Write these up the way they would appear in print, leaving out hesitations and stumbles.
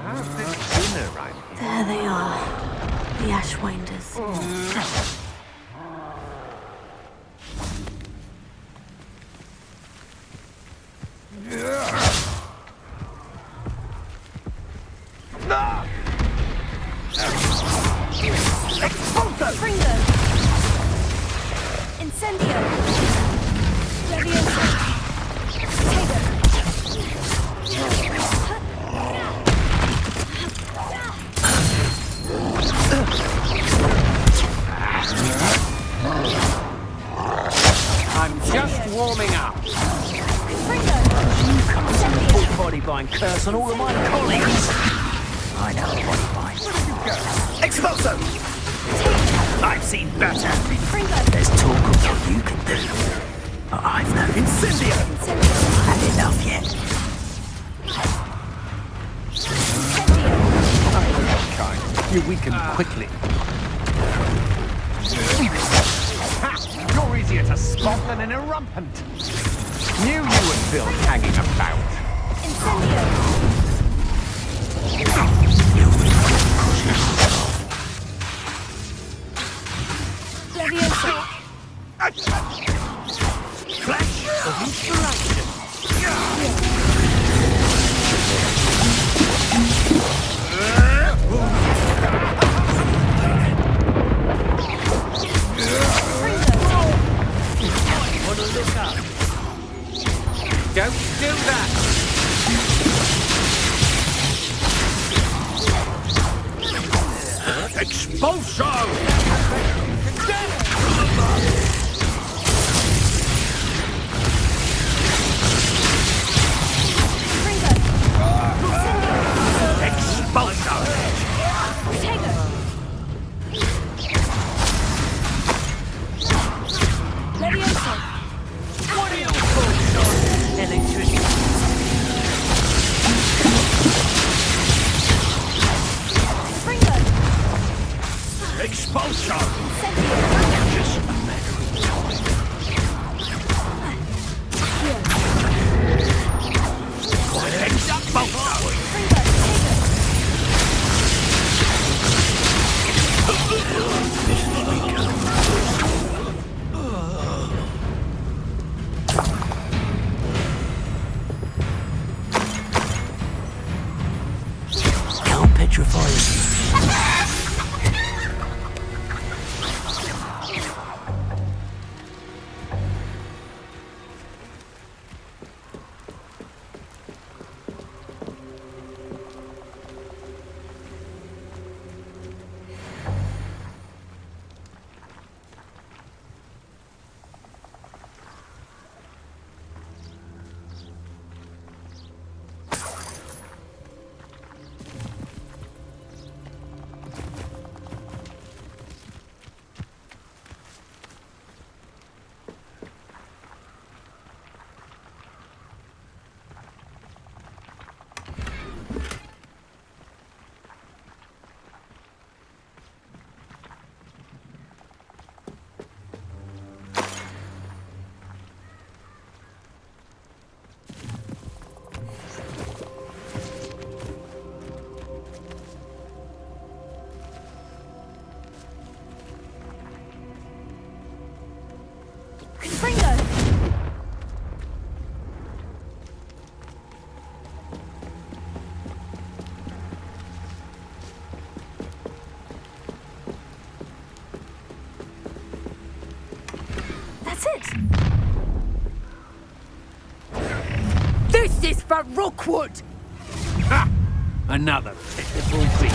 How's this dinner right here? There they are, the Ashwinders. Fringo! Incendio! Leviosa! Tago! I'm just warming up. Fringo! Full body bind curse on all of my colleagues. I know a body bind. Expulso! I've seen better. Fringo! There's talk of what you can do. But I've no Incendio! Incendio! Had enough yet. Incendio! Kind. You weaken quickly. Ha! You're easier to spot than an irrumpant. Knew you would feel hanging about. Incendio! Leviosa! Flash of inspiration. Want to look up? Don't do that! Expulso! Fringo! Incendio! Expulso! Tago! Leviosa! What are your thoughts on electricity? Fringo! Expulso! Incendio! Just a matter of time. Expulso! Fringo! Tago! Can't petrify you. Fringo! That's it! This is for Rookwood! Ha! Another pitiful beast.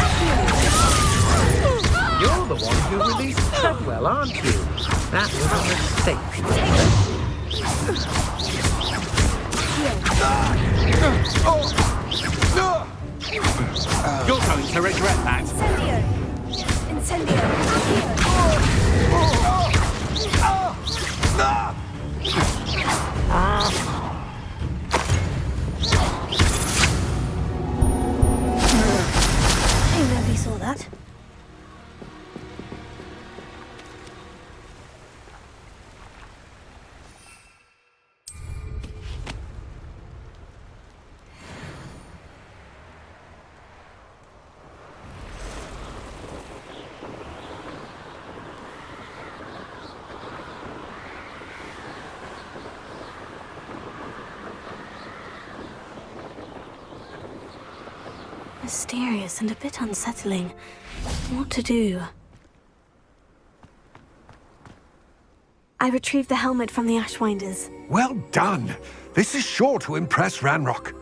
You're the one who released Treadwell, aren't you? That was a mistake. You're going to regret that. Incendio! Incendio! Hey, nobody saw that. Mysterious and a bit unsettling. What to do? I retrieved the helmet from the Ashwinders. Well done. This is sure to impress Ranrock.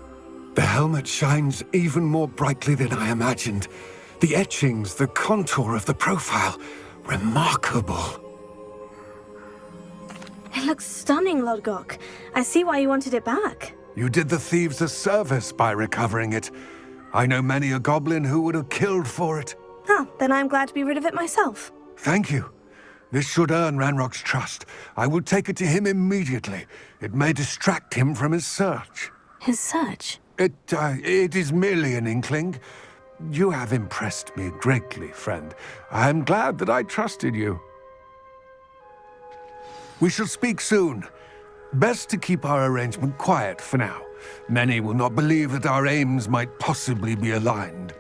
The helmet shines even more brightly than I imagined. The etchings, the contour of the profile. Remarkable. It looks stunning, Lodgok. I see why you wanted it back. You did the thieves a service by recovering it. I know many a goblin who would have killed for it. Ah, then I'm glad to be rid of it myself. Thank you. This should earn Ranrock's trust. I will take it to him immediately. It may distract him from his search. His search? It is merely an inkling. You have impressed me greatly, friend. I am glad that I trusted you. We shall speak soon. Best to keep our arrangement quiet for now. Many will not believe that our aims might possibly be aligned.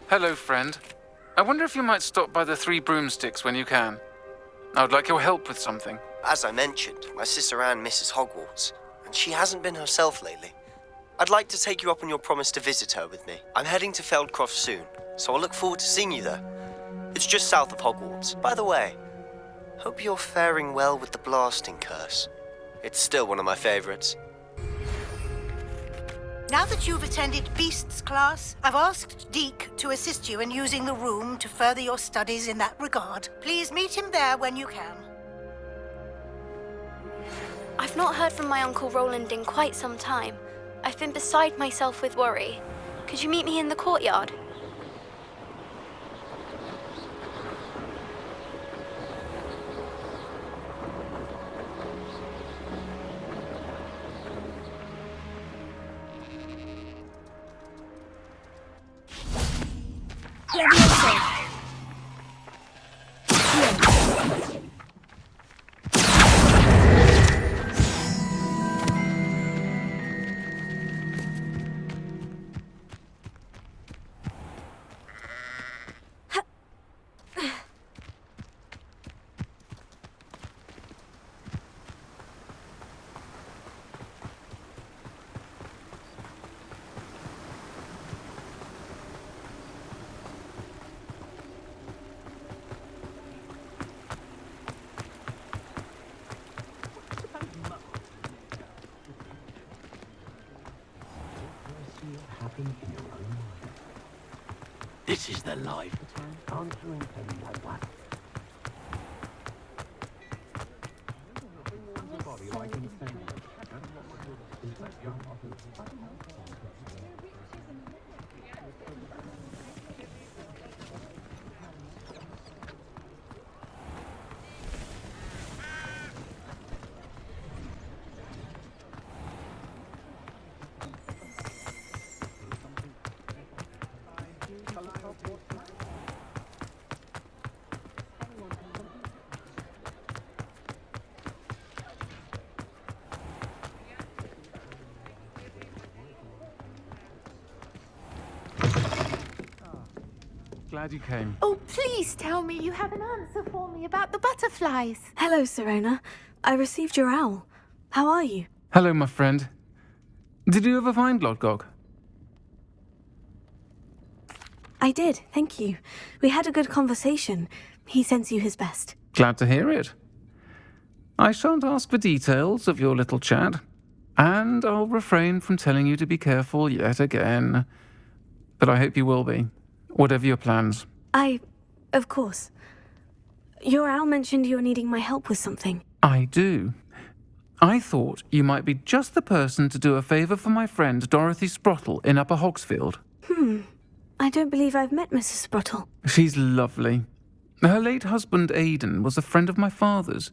Hello, friend. I wonder if you might stop by the Three Broomsticks when you can. I would like your help with something. As I mentioned, my sister Anne misses Hogwarts, and she hasn't been herself lately. I'd like to take you up on your promise to visit her with me. I'm heading to Feldcroft soon, so I'll look forward to seeing you there. It's just south of Hogwarts. By the way, hope you're faring well with the blasting curse. It's still one of my favorites. Now that you've attended Beasts class, I've asked Deek to assist you in using the room to further your studies in that regard. Please meet him there when you can. I've not heard from my Uncle Roland in quite some time. I've been beside myself with worry. Could you meet me in the courtyard? This is the life. Answering things like that. Glad you came. Oh, please tell me you have an answer for me about the butterflies. Hello, Sirona. I received your owl. How are you? Hello, my friend. Did you ever find Lodgok? I did, thank you. We had a good conversation. He sends you his best. Glad to hear it. I shan't ask for details of your little chat, and I'll refrain from telling you to be careful yet again. But I hope you will be, whatever your plans. Of course. Your owl mentioned you were needing my help with something. I do. I thought you might be just the person to do a favour for my friend Dorothy Sprottle in Upper Hogsfield. I don't believe I've met Mrs. Sprottle. She's lovely. Her late husband Aidan was a friend of my father's.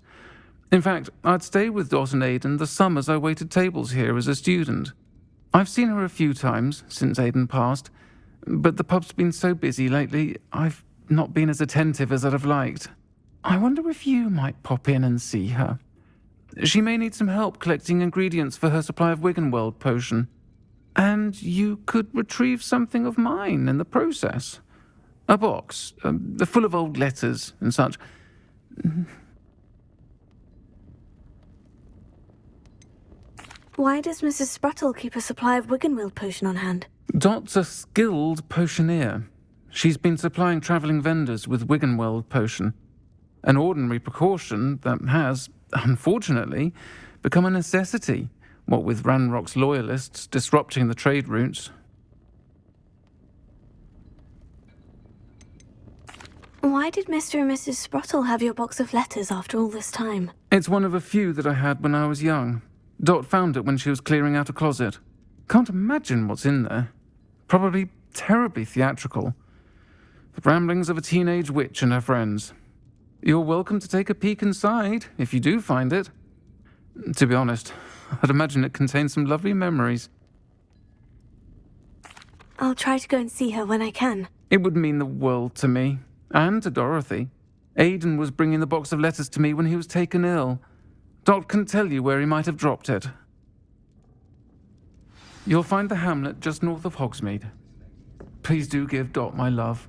In fact, I'd stayed with Dawson Aidan the summers I waited tables here as a student. I've seen her a few times since Aidan passed, but the pub's been so busy lately, I've not been as attentive as I'd have liked. I wonder if you might pop in and see her. She may need some help collecting ingredients for her supply of Wiggenweld potion. And you could retrieve something of mine in the process. A box, full of old letters and such. Why does Mrs. Spruttle keep a supply of Wiggenweld potion on hand? Dot's a skilled potioneer. She's been supplying travelling vendors with Wiggenweld potion, an ordinary precaution that has, unfortunately, become a necessity, what with Ranrock's loyalists disrupting the trade routes. Why did Mr. and Mrs. Spruttle have your box of letters after all this time? It's one of a few that I had when I was young. Dot found it when she was clearing out a closet. Can't imagine what's in there. Probably terribly theatrical. The ramblings of a teenage witch and her friends. You're welcome to take a peek inside, if you do find it. To be honest, I'd imagine it contains some lovely memories. I'll try to go and see her when I can. It would mean the world to me, and to Dorothy. Aidan was bringing the box of letters to me when he was taken ill. Dot can tell you where he might have dropped it. You'll find the hamlet just north of Hogsmeade. Please do give Dot my love.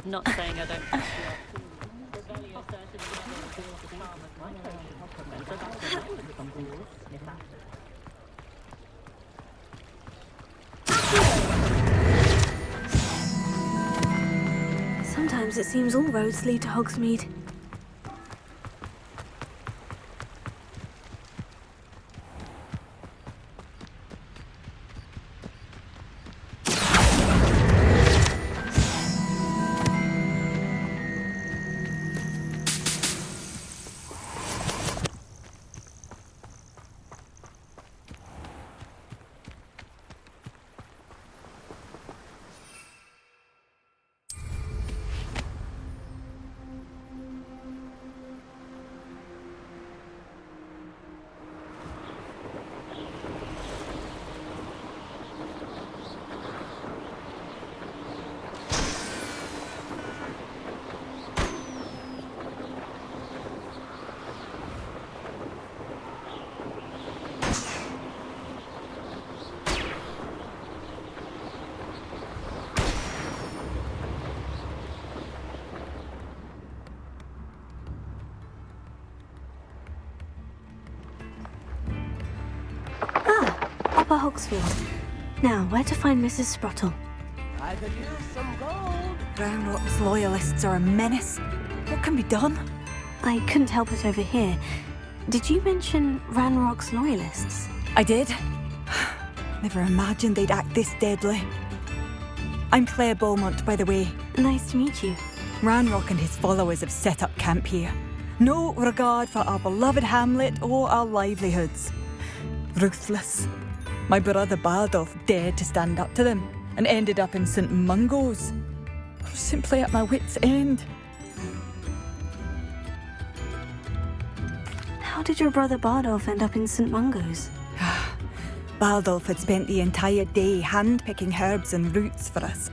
Not saying I don't. Sometimes it seems all roads lead to Hogsmeade. Upper Hogsfield. Now, where to find Mrs. Spruttle? I could use some gold. Ranrock's loyalists are a menace. What can be done? I couldn't help it over here. Did you mention Ranrock's loyalists? I did. Never imagined they'd act this deadly. I'm Claire Beaumont, by the way. Nice to meet you. Ranrock and his followers have set up camp here. No regard for our beloved hamlet or our livelihoods. Ruthless. My brother Bardolph dared to stand up to them and ended up in St. Mungo's. I was simply at my wit's end. How did your brother Bardolph end up in St. Mungo's? Bardolph had spent the entire day hand-picking herbs and roots for us.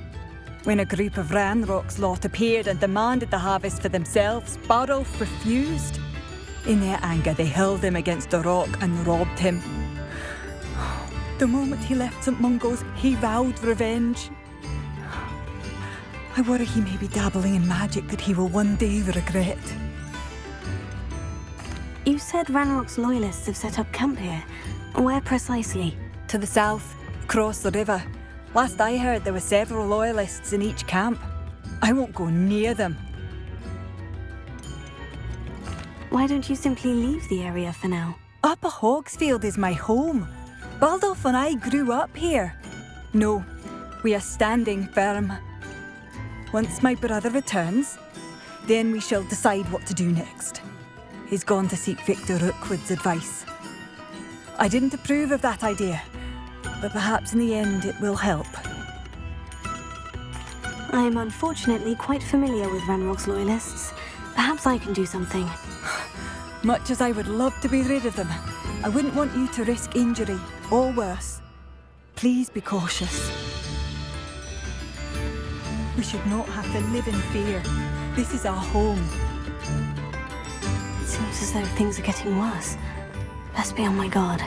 When a group of Ranrock's lot appeared and demanded the harvest for themselves, Bardolph refused. In their anger, they hurled him against a rock and robbed him. The moment he left St. Mungo's, he vowed revenge. I worry he may be dabbling in magic that he will one day regret. You said Ranrock's loyalists have set up camp here. Where precisely? To the south, across the river. Last I heard, there were several loyalists in each camp. I won't go near them. Why don't you simply leave the area for now? Upper Hogsfield is my home. Bardolph and I grew up here. No, we are standing firm. Once my brother returns, then we shall decide what to do next. He's gone to seek Victor Rookwood's advice. I didn't approve of that idea, but perhaps in the end it will help. I'm unfortunately quite familiar with Ranrock's loyalists. Perhaps I can do something. Much as I would love to be rid of them, I wouldn't want you to risk injury, or worse. Please be cautious. We should not have to live in fear. This is our home. It seems as though things are getting worse. Best be on my guard.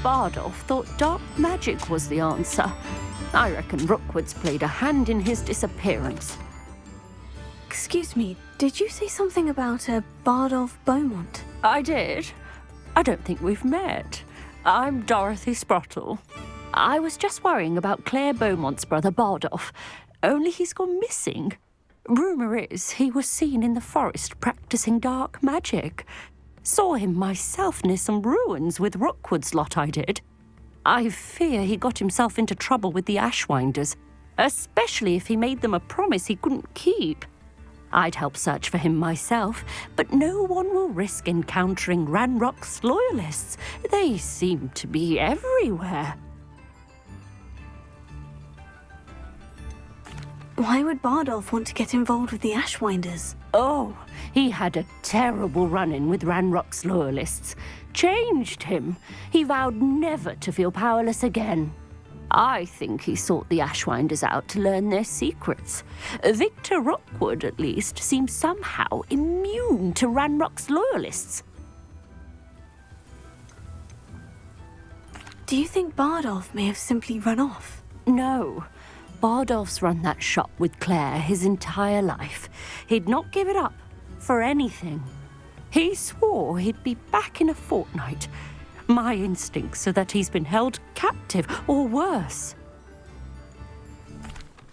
Bardolph thought dark magic was the answer. I reckon Rookwood's played a hand in his disappearance. Excuse me, did you say something about a Bardolph Beaumont? I did. I don't think we've met. I'm Dorothy Sprottle. I was just worrying about Claire Beaumont's brother Bardolph, only he's gone missing. Rumour is he was seen in the forest practicing dark magic. Saw him myself near some ruins with Rookwood's lot, I did. I fear he got himself into trouble with the Ashwinders, especially if he made them a promise he couldn't keep. I'd help search for him myself, but no one will risk encountering Ranrock's loyalists. They seem to be everywhere. Why would Bardolph want to get involved with the Ashwinders? Oh, he had a terrible run-in with Ranrock's loyalists. Changed him. He vowed never to feel powerless again. I think he sought the Ashwinders out to learn their secrets. Victor Rookwood, at least, seems somehow immune to Ranrock's loyalists. Do you think Bardolph may have simply run off? No. Bardolph's run that shop with Claire his entire life. He'd not give it up for anything. He swore he'd be back in a fortnight. My instincts are that he's been held captive, or worse.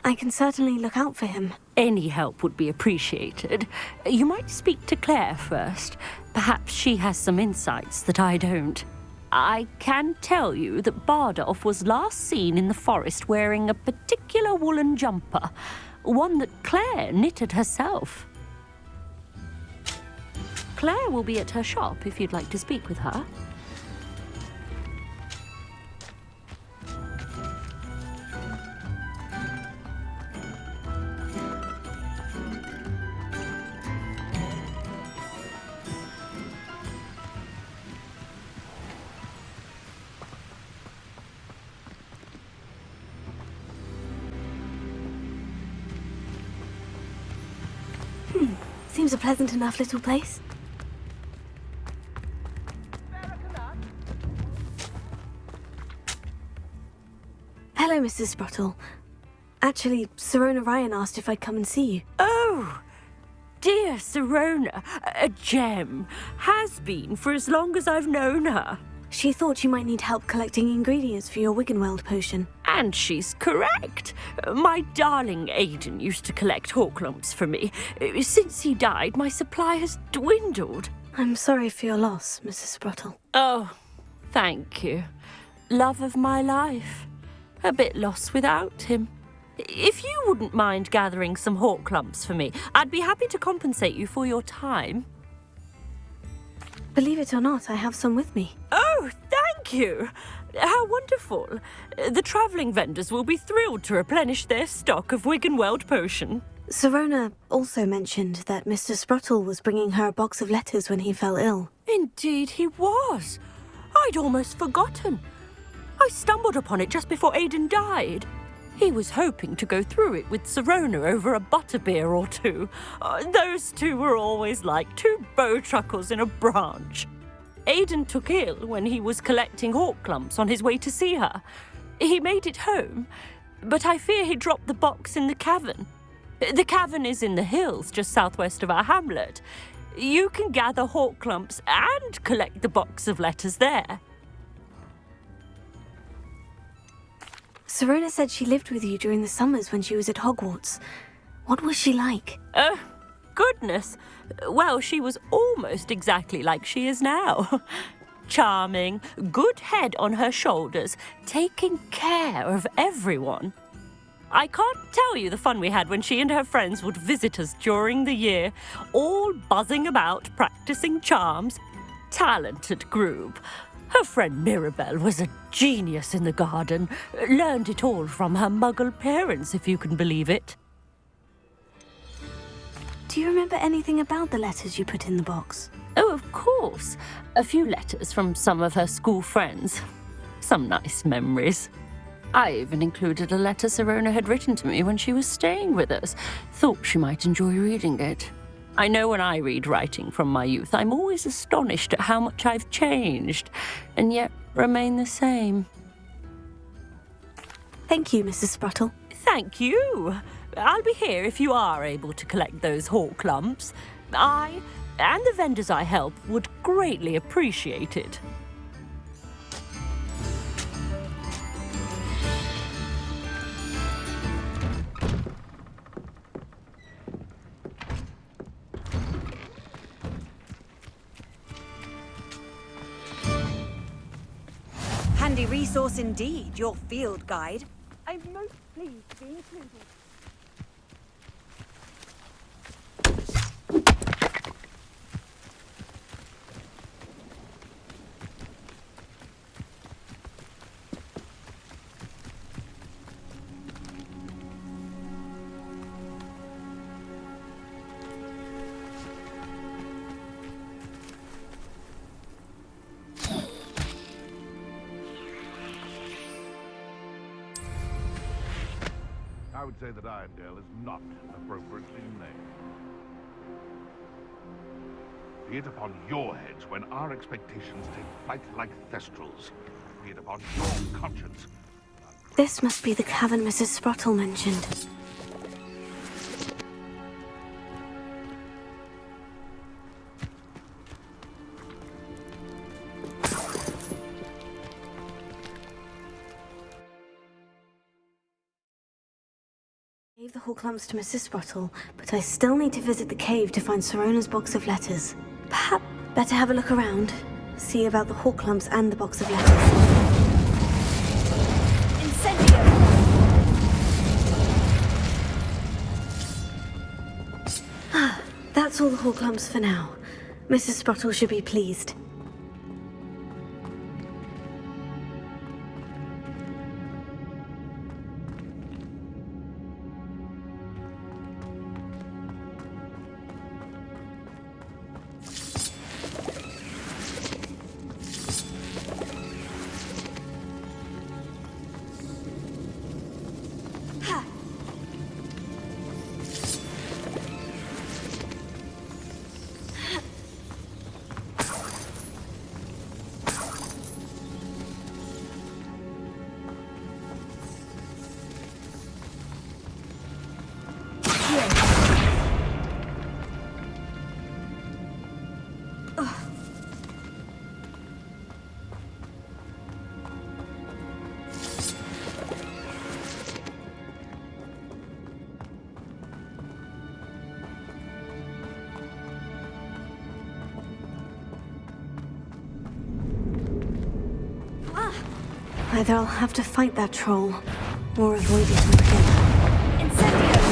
I can certainly look out for him. Any help would be appreciated. You might speak to Claire first. Perhaps she has some insights that I don't. I can tell you that Bardolph was last seen in the forest wearing a particular woolen jumper, one that Claire knitted herself. Claire will be at her shop if you'd like to speak with her. Seems a pleasant enough little place. Hello, Mrs. Sprottle. Actually, Sirona Ryan asked if I'd come and see you. Oh, dear Sirona, a gem. Has been for as long as I've known her. She thought you might need help collecting ingredients for your Wiggenweld potion. And she's correct. My darling Aidan used to collect hawklumps for me. Since he died, my supply has dwindled. I'm sorry for your loss, Mrs. Sprottle. Oh, thank you. Love of my life. A bit lost without him. If you wouldn't mind gathering some hawklumps for me, I'd be happy to compensate you for your time. Believe it or not, I have some with me. Oh, thank you. How wonderful. The travelling vendors will be thrilled to replenish their stock of Wiggenweld potion. Sirona also mentioned that Mr. Sprottle was bringing her a box of letters when he fell ill. Indeed he was. I'd almost forgotten. I stumbled upon it just before Aidan died. He was hoping to go through it with Sirona over a butterbeer or two. Those two were always like two bowtruckles in a branch. Aidan took ill when he was collecting hawklumps on his way to see her. He made it home, but I fear he dropped the box in the cavern. The cavern is in the hills just southwest of our hamlet. You can gather hawklumps and collect the box of letters there. Sirona said she lived with you during the summers when she was at Hogwarts. What was she like? Oh, goodness. Well, she was almost exactly like she is now. Charming, good head on her shoulders, taking care of everyone. I can't tell you the fun we had when she and her friends would visit us during the year, all buzzing about, practicing charms. Talented group. Her friend Mirabelle was a genius in the garden. Learned it all from her muggle parents, if you can believe it. Do you remember anything about the letters you put in the box? Oh, of course. A few letters from some of her school friends. Some nice memories. I even included a letter Sirona had written to me when she was staying with us. Thought she might enjoy reading it. I know when I read writing from my youth, I'm always astonished at how much I've changed, and yet remain the same. Thank you, Mrs. Sprottle. Thank you. I'll be here if you are able to collect those hawk lumps. I, and the vendors I help, would greatly appreciate it. Handy resource indeed, your field guide. I'm most pleased to be included. I would say that Irondale is not appropriately named. Be it upon your heads when our expectations take flight like thestrals. Be it upon your conscience. This must be the cavern Mrs. Sprottle mentioned. I gave the hawk lumps to Mrs. Sprottle, but I still need to visit the cave to find Sirona's box of letters. Perhaps better have a look around, see about the hawk lumps and the box of letters. Incendio! That's all the hawk lumps for now. Mrs. Sprottle should be pleased. Either I'll have to fight that troll, or avoid it altogether. Incendio!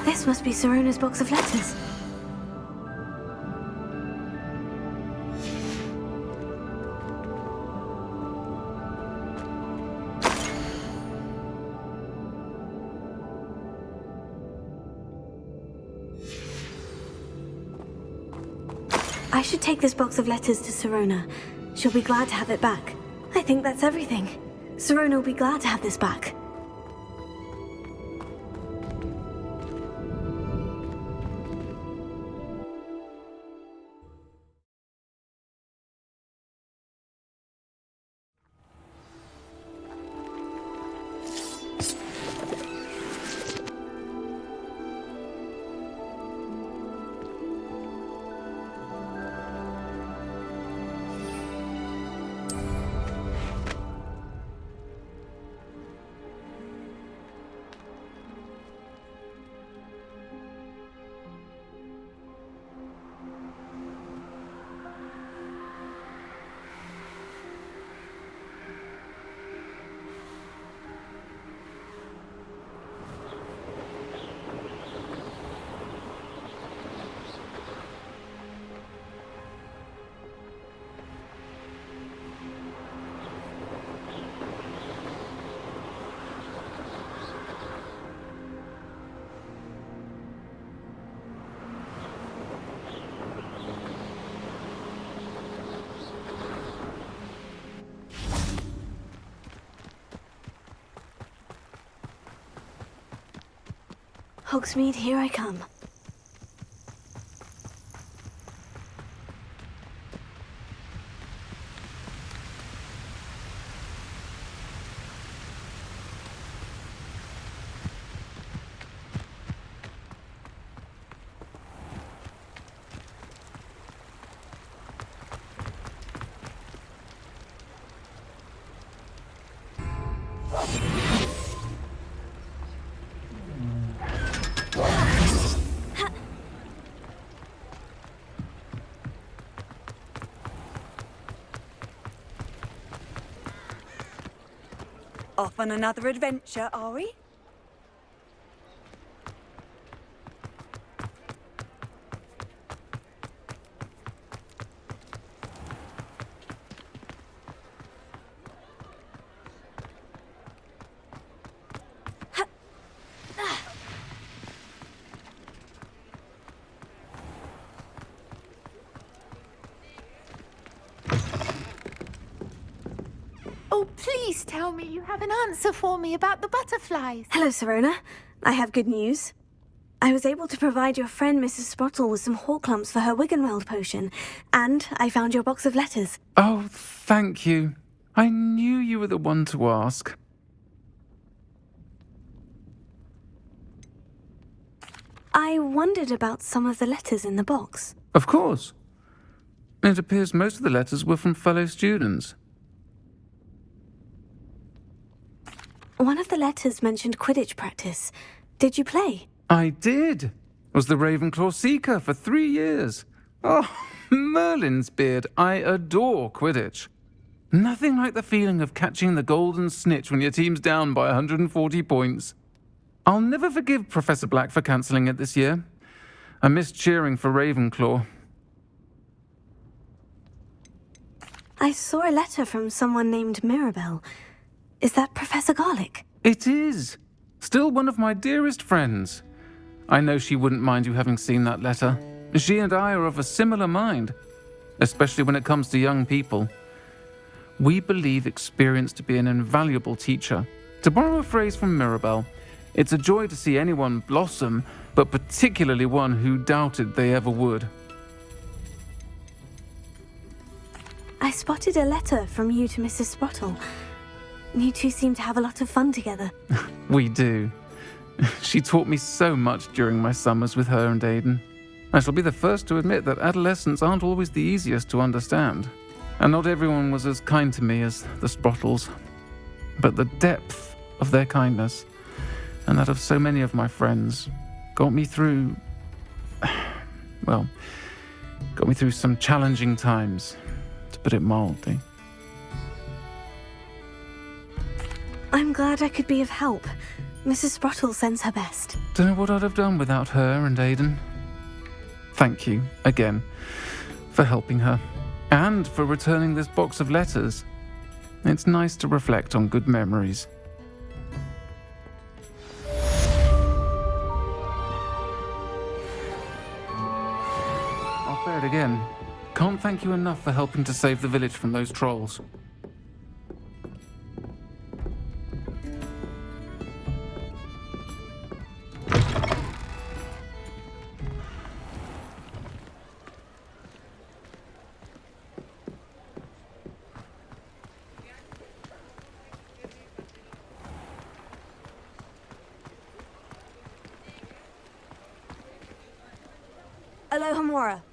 This must be Sirona's box of letters. I should take this box of letters to Sirona. She'll be glad to have it back. I think that's everything. Sirona will be glad to have this back. Hogsmeade, here I come. Off on another adventure, are we? Oh, please tell me you have an answer for me about the butterflies. Hello, Sirona. I have good news. I was able to provide your friend Mrs. Sprottle with some Horklumps for her Wiggenweld potion, and I found your box of letters. Oh, thank you. I knew you were the one to ask. I wondered about some of the letters in the box. Of course. It appears most of the letters were from fellow students. One of the letters mentioned Quidditch practice. Did you play? I did. Was the Ravenclaw Seeker for 3 years. Oh, Merlin's beard. I adore Quidditch. Nothing like the feeling of catching the golden snitch when your team's down by 140 points. I'll never forgive Professor Black for cancelling it this year. I missed cheering for Ravenclaw. I saw a letter from someone named Mirabelle. Is that Professor Garlick? It is. Still one of my dearest friends. I know she wouldn't mind you having seen that letter. She and I are of a similar mind, especially when it comes to young people. We believe experience to be an invaluable teacher. To borrow a phrase from Mirabelle, it's a joy to see anyone blossom, but particularly one who doubted they ever would. I spotted a letter from you to Mrs. Sprottle. You two seem to have a lot of fun together. We do. She taught me so much during my summers with her and Aidan. I shall be the first to admit that adolescents aren't always the easiest to understand. And not everyone was as kind to me as the Sprottles. But the depth of their kindness, and that of so many of my friends, got me through some challenging times, to put it mildly. I'm glad I could be of help. Mrs. Sprottle sends her best. Don't know what I'd have done without her and Aidan. Thank you, again, for helping her, and for returning this box of letters. It's nice to reflect on good memories. I'll say it again. Can't thank you enough for helping to save the village from those trolls. Aloha Mora.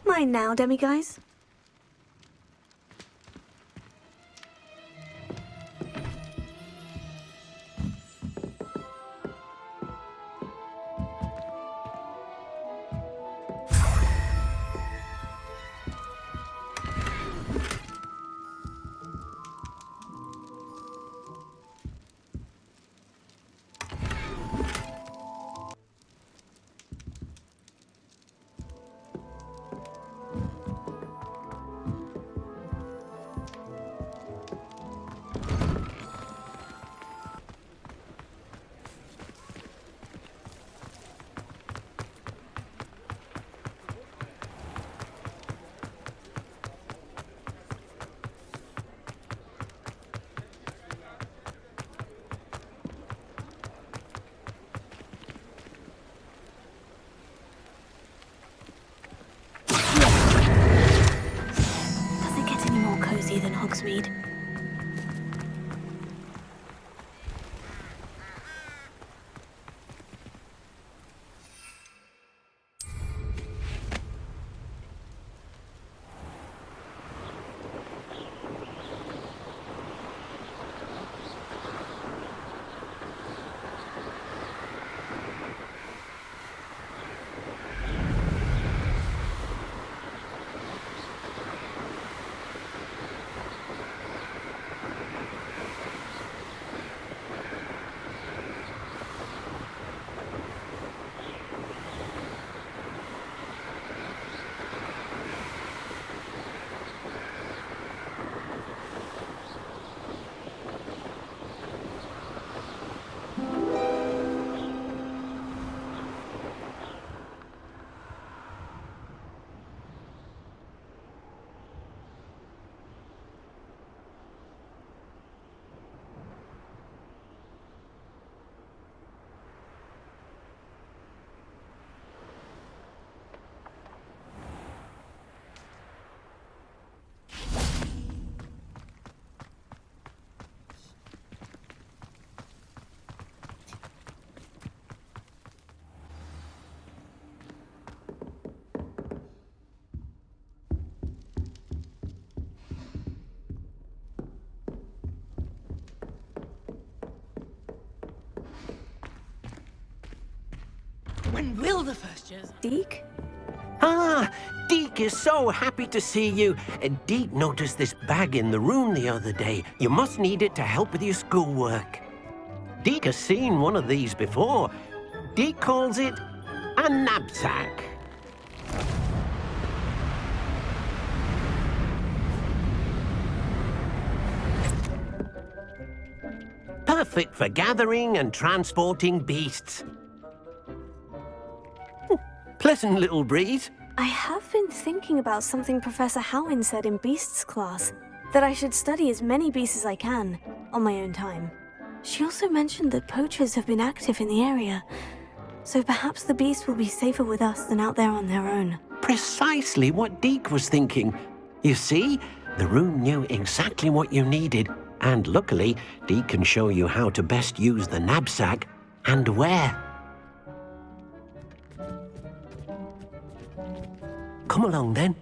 Mine now, demiguys. Than Hogsmeade. When will the first years? Deek? Ah, Deek is so happy to see you. Deek noticed this bag in the room the other day. You must need it to help with your schoolwork. Deek has seen one of these before. Deek calls it a knapsack. Perfect for gathering and transporting beasts. Pleasant little breeze. I have been thinking about something Professor Howin said in Beasts class, that I should study as many beasts as I can, on my own time. She also mentioned that poachers have been active in the area, so perhaps the beasts will be safer with us than out there on their own. Precisely what Deek was thinking. You see, the room knew exactly what you needed, and luckily, Deek can show you how to best use the knapsack and where. come along then.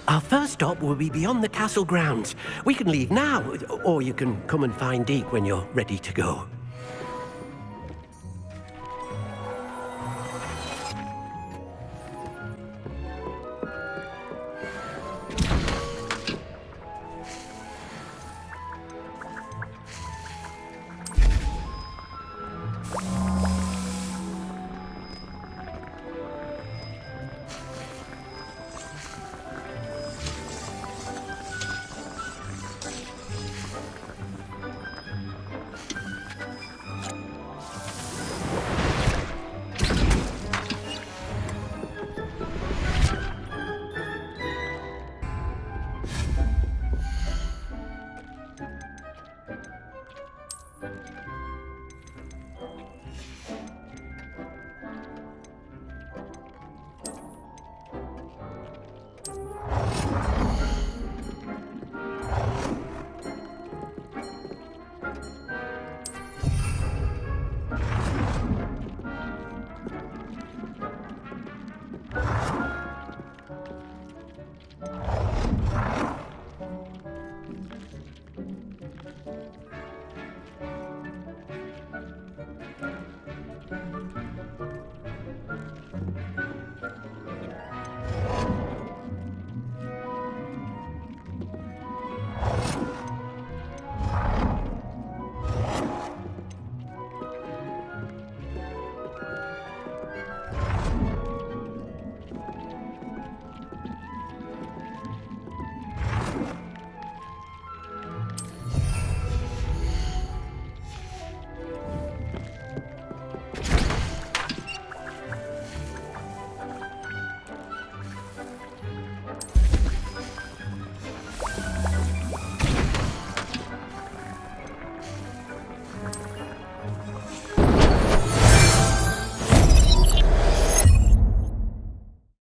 Our first stop will be beyond the castle grounds. We can leave now, or you can come and find Deek when you're ready to go.